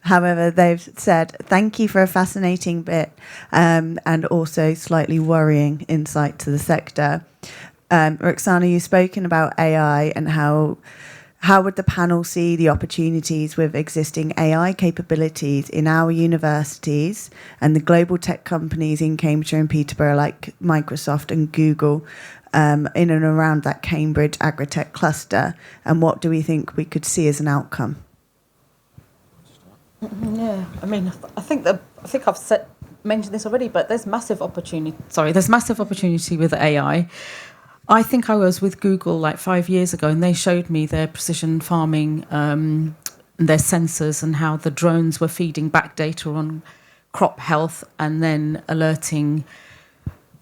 However, they've said, thank you for a fascinating bit and also slightly worrying insight to the sector. Rukhsana, you've spoken about AI and how would the panel see the opportunities with existing AI capabilities in our universities and the global tech companies in Cambridgeshire and Peterborough like Microsoft and Google in and around that Cambridge Agri-Tech cluster? And what do we think we could see as an outcome? Yeah, I mean, I think I've mentioned this already, but there's massive opportunity. There's massive opportunity with AI. I think I was with Google like 5 years ago, and they showed me their precision farming, and their sensors, and how the drones were feeding back data on crop health, and then alerting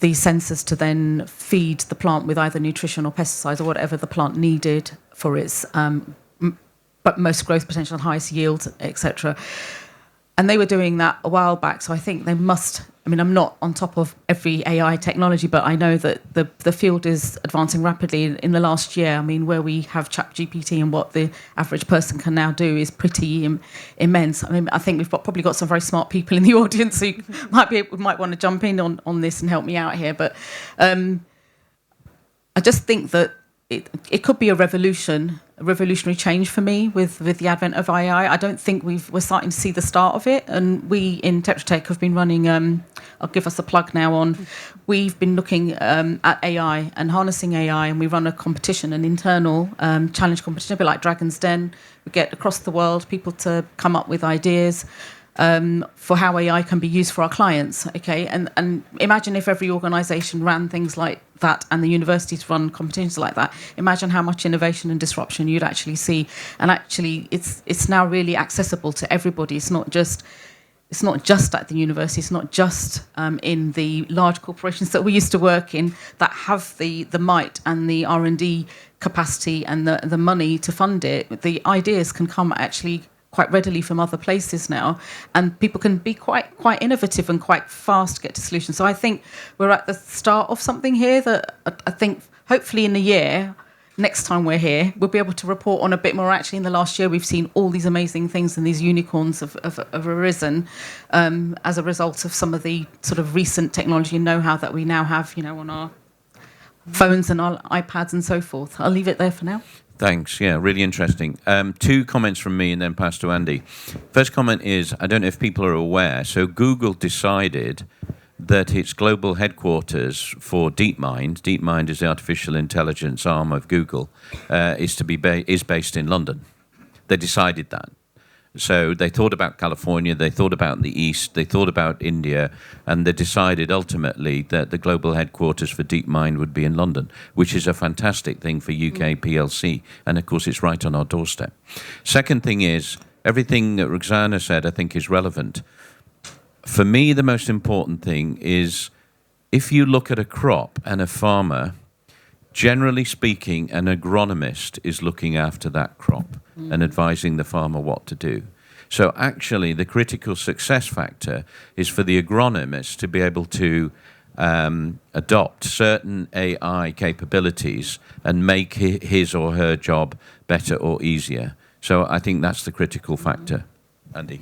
these sensors to then feed the plant with either nutrition or pesticides or whatever the plant needed for its but most growth potential and highest yield, etc. And they were doing that a while back, so I think they must. I mean, I'm not on top of every AI technology, but I know that the field is advancing rapidly. In the last year, I mean, where we have ChatGPT and what the average person can now do is pretty immense. I mean, I think we've probably got some very smart people in the audience who might want to jump in on this and help me out here. But I just think that it could be a revolutionary change for me with the advent of AI. I don't think we're starting to see the start of it. And we in Tetra Tech have been running, I'll give us a plug now on, we've been looking at AI and harnessing AI, and we run a competition, an internal challenge competition, a bit like Dragon's Den. We get across the world people to come up with ideas for how AI can be used for our clients, okay? And imagine if every organisation ran things like that, and the universities run competitions like that. Imagine how much innovation and disruption you'd actually see. And actually, it's now really accessible to everybody. It's not just at the university. It's not just in the large corporations that we used to work in that have the might and the R&D capacity and the money to fund it. The ideas can come actually quite readily from other places now, and people can be quite innovative and quite fast to get to solutions. So I think we're at the start of something here that I think hopefully in a year, next time we're here, we'll be able to report on a bit more. Actually, in the last year, we've seen all these amazing things, and these unicorns have arisen as a result of some of the sort of recent technology and know-how that we now have, on our phones and our iPads and so forth. I'll leave it there for now. Thanks. Yeah, really interesting. 2 comments from me and then pass to Andy. First comment is, I don't know if people are aware, so Google decided that its global headquarters for DeepMind is the artificial intelligence arm of Google, is based in London. They decided that. So they thought about California, they thought about the East, they thought about India, and they decided ultimately that the global headquarters for DeepMind would be in London, which is a fantastic thing for UK PLC. And of course, it's right on our doorstep. Second thing is, everything that Rukhsana said, I think, is relevant. For me, the most important thing is, if you look at a crop and a farmer, generally speaking, an agronomist is looking after that crop and advising the farmer what to do. So actually, the critical success factor is for the agronomist to be able to adopt certain AI capabilities and make his or her job better or easier. So I think that's the critical factor. Andy?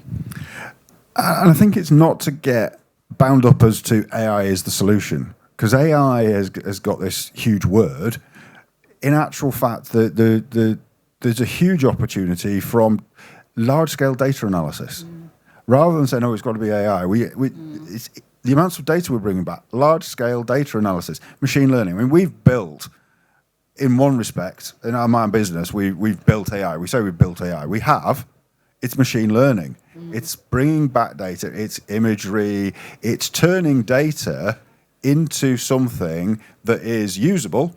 And I think it's not to get bound up as to AI is the solution, because AI has got this huge word. In actual fact, there's a huge opportunity from large-scale data analysis. Rather than saying, "Oh, it's got to be AI," the amounts of data we're bringing back, large-scale data analysis, machine learning. I mean, we've built, in one respect, in our business, we've built AI. We say we've built AI. We have. It's machine learning. It's bringing back data. It's imagery. It's turning data into something that is usable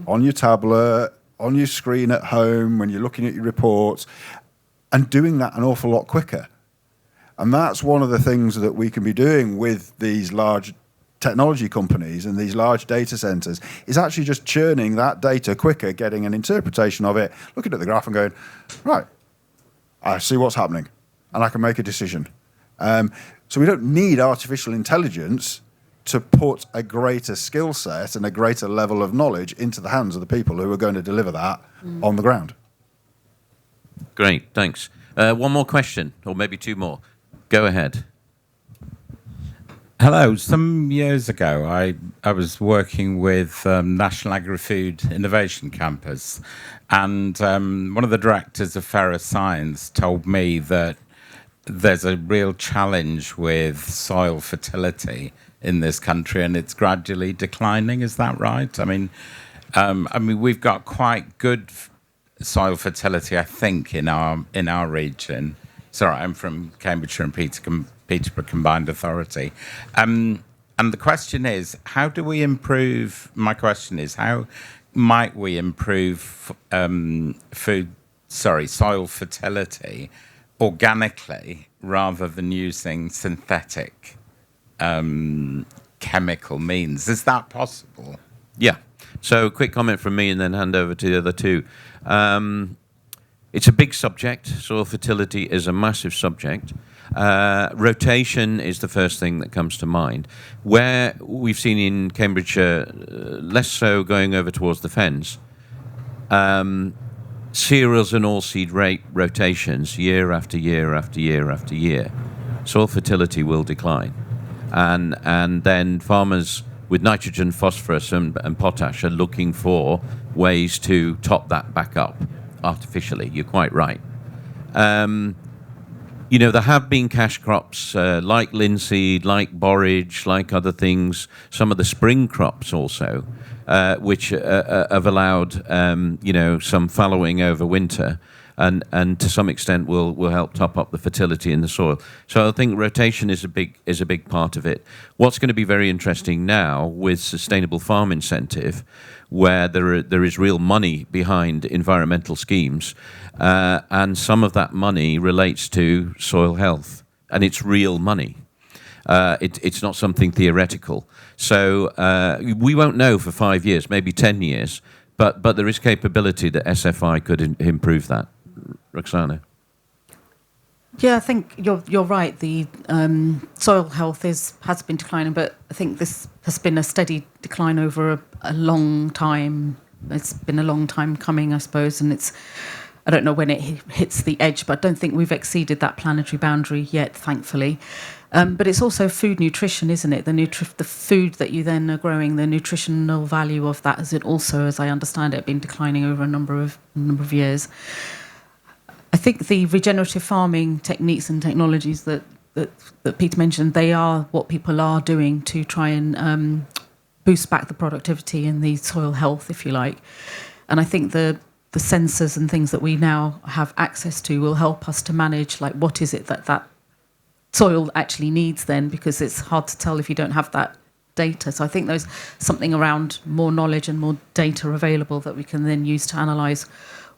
on your tablet, on your screen at home, when you're looking at your reports, and doing that an awful lot quicker. And that's one of the things that we can be doing with these large technology companies and these large data centers, is actually just churning that data quicker, getting an interpretation of it, looking at the graph and going, right, I see what's happening, and I can make a decision. So we don't need artificial intelligence to put a greater skill set and a greater level of knowledge into the hands of the people who are going to deliver that on the ground. Great, thanks. One more question, or maybe two more. Go ahead. Hello. Some years ago, I was working with National Agri-Food Innovation Campus, and one of the directors of Ferrous Science told me that there's a real challenge with soil fertility in this country, and it's gradually declining. Is that right? I mean, we've got quite good soil fertility, I think, in our region. Sorry, I'm from Cambridgeshire and Peterborough Combined Authority. And the question is, how might we improve soil fertility organically rather than using synthetic chemical means? Is that possible? Yeah. So quick comment from me and then hand over to the other two. It's a big subject. Soil fertility is a massive subject. Rotation is the first thing that comes to mind. Where we've seen in Cambridgeshire, less so going over towards the fens, cereals and all-seed rate rotations year after year after year after year, soil fertility will decline. And then farmers with nitrogen, phosphorus and potash are looking for ways to top that back up artificially. You're quite right. There have been cash crops like linseed, like borage, like other things, some of the spring crops also, which have allowed, some fallowing over winter and to some extent will help top up the fertility in the soil. So I think rotation is a big part of it. What's going to be very interesting now with sustainable farm incentive, where there is real money behind environmental schemes, and some of that money relates to soil health, and it's real money. It's not something theoretical. So we won't know for 5 years, maybe 10 years, but there is capability that SFI could improve that. Rukhsana? Yeah, I think you're right. The soil health has been declining, but I think this has been a steady decline over a long time. It's been a long time coming, I suppose, and I don't know when it hits the edge, but I don't think we've exceeded that planetary boundary yet, thankfully. But it's also food nutrition, isn't it? The food that you then are growing, the nutritional value of that, is it also, as I understand it, been declining over a number of years. I think the regenerative farming techniques and technologies that Peter mentioned, they are what people are doing to try and boost back the productivity and the soil health, if you like. And I think the sensors and things that we now have access to will help us to manage, like, what is it that soil actually needs then, because it's hard to tell if you don't have that data. So I think there's something around more knowledge and more data available that we can then use to analyse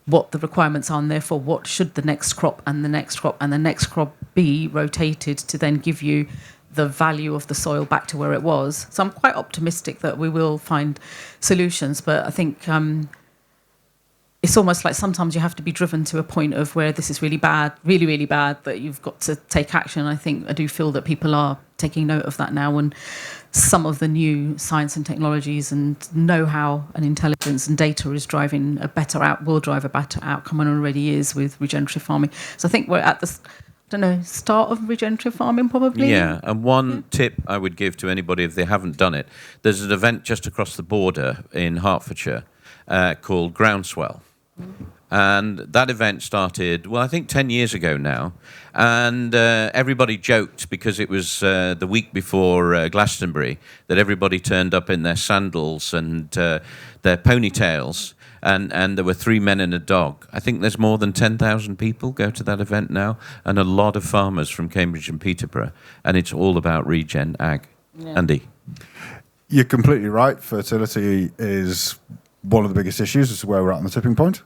what the requirements are, and therefore what should the next crop and the next crop and the next crop be rotated to then give you the value of the soil back to where it was. So I'm quite optimistic that we will find solutions, but I think it's almost like sometimes you have to be driven to a point of where this is really bad, really, really bad, that you've got to take action. I do feel that people are taking note of that now, and some of the new science and technologies and know-how and intelligence and data is will drive a better outcome, and already is with regenerative farming. So I think we're at the start of regenerative farming, probably. Yeah, and one tip I would give to anybody if they haven't done it, there's an event just across the border in Hertfordshire called Groundswell. And that event started, well, I think 10 years ago now. And everybody joked because it was the week before Glastonbury that everybody turned up in their sandals and their ponytails. And there were 3 men and a dog. I think there's more than 10,000 people go to that event now, and a lot of farmers from Cambridge and Peterborough. And it's all about regen ag. Yeah. Andy? You're completely right. Fertility is one of the biggest issues. This is where we're at on the tipping point.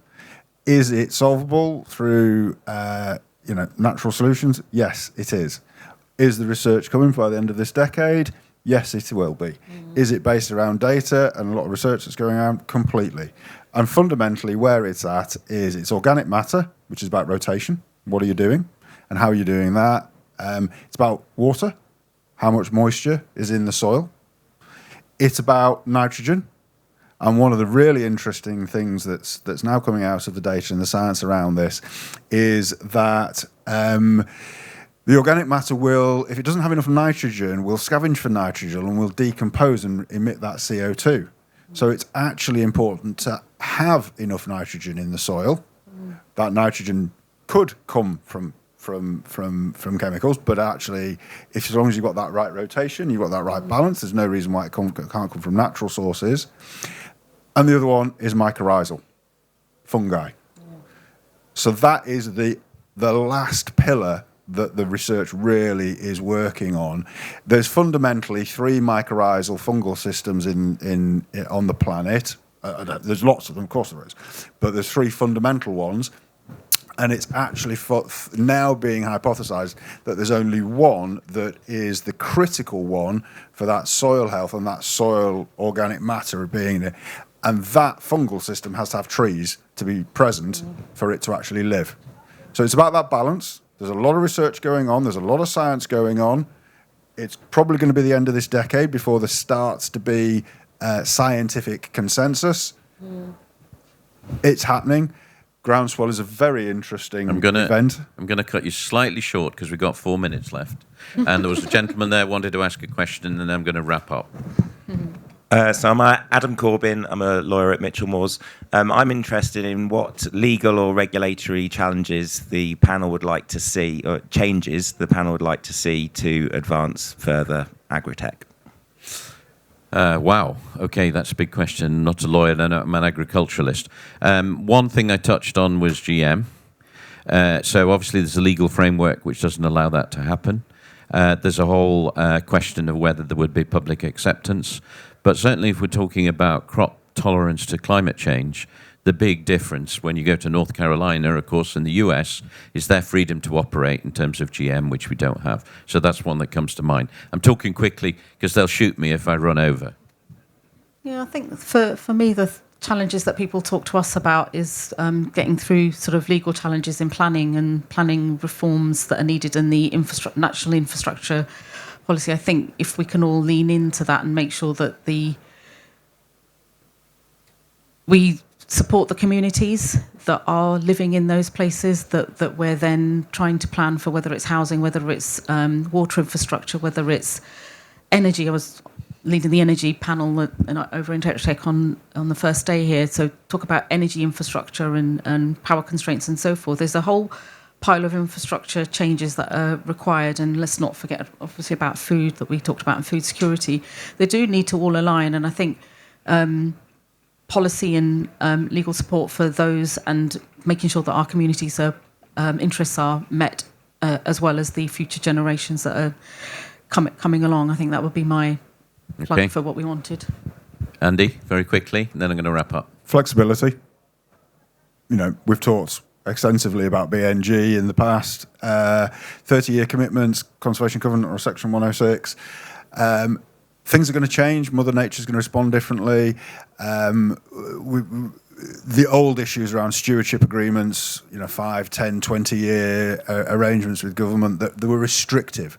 Is it solvable through natural solutions? Yes, it is. Is the research coming by the end of this decade? Yes, it will be. Is it based around data and a lot of research that's going on? Completely. And fundamentally, where it's at is it's organic matter, which is about rotation. What are you doing? And how are you doing that? It's about water. How much moisture is in the soil? It's about nitrogen. And one of the really interesting things that's now coming out of the data and the science around this is that the organic matter will, if it doesn't have enough nitrogen, will scavenge for nitrogen and will decompose and emit that CO2. So it's actually important to have enough nitrogen in the soil. That nitrogen could come from chemicals, but actually, as long as you've got that right rotation, you've got that right balance, there's no reason why it can't come from natural sources. And the other one is mycorrhizal, fungi. So that is the last pillar that the research really is working on. There's fundamentally 3 mycorrhizal fungal systems on the planet. There's lots of them, of course there is, but there's 3 fundamental ones. And it's actually now being hypothesized that there's only one that is the critical one for that soil health and that soil organic matter being there. And that fungal system has to have trees to be present for it to actually live. So it's about that balance. There's a lot of research going on. There's a lot of science going on. It's probably going to be the end of this decade before there starts to be scientific consensus. It's happening. Groundswell is a very interesting event. I'm going to cut you slightly short because we've got 4 minutes left. And there was a gentleman there who wanted to ask a question, and then I'm going to wrap up. So I'm Adam Corbin. I'm a lawyer at Mitchell Moores. I'm interested in what legal or regulatory challenges the panel would like to see, or changes the panel would like to see to advance further Agri-Tech. Wow. Okay, that's a big question. Not a lawyer, I'm an agriculturalist. One thing I touched on was GM. So obviously there's a legal framework which doesn't allow that to happen. There's a whole question of whether there would be public acceptance. But certainly if we're talking about crop tolerance to climate change, the big difference when you go to North Carolina, of course, in the US, is their freedom to operate in terms of GM, which we don't have. So that's one that comes to mind. I'm talking quickly because they'll shoot me if I run over. Yeah, I think for me, the challenges that people talk to us about is getting through sort of legal challenges in planning and planning reforms that are needed in the national infrastructure policy. I think if we can all lean into that and make sure that we support the communities that are living in those places, that we're then trying to plan for, whether it's housing, whether it's water infrastructure, whether it's energy. I was leading the energy panel over in Tetra on the first day here, so talk about energy infrastructure and power constraints and so forth. There's a whole pile of infrastructure changes that are required, and let's not forget obviously about food that we talked about and food security. They do need to all align, and I think policy and legal support for those and making sure that our communities' interests are met, as well as the future generations that are coming along. I think that would be my plug for what we wanted. Andy, very quickly, and then I'm going to wrap up. Flexibility. We've talked extensively about BNG in the past. 30-year commitments, Conservation Covenant or Section 106. Things are going to change. Mother Nature's going to respond differently. The old issues around stewardship agreements, 5, 10, 20-year arrangements with government, that were restrictive.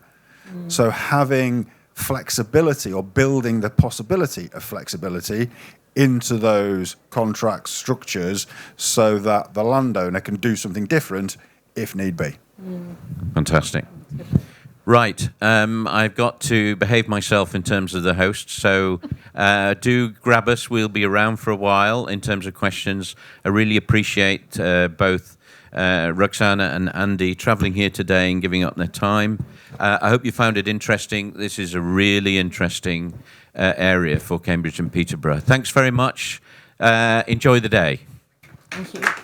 So having flexibility or building the possibility of flexibility into those contract structures so that the landowner can do something different if need be. Fantastic. Right, I've got to behave myself in terms of the host, so Do grab us. We'll be around for a while in terms of questions. I really appreciate both Rukhsana and Andy travelling here today and giving up their time. I hope you found it interesting. This is a really interesting area for Cambridge and Peterborough. Thanks very much. Enjoy the day. Thank you.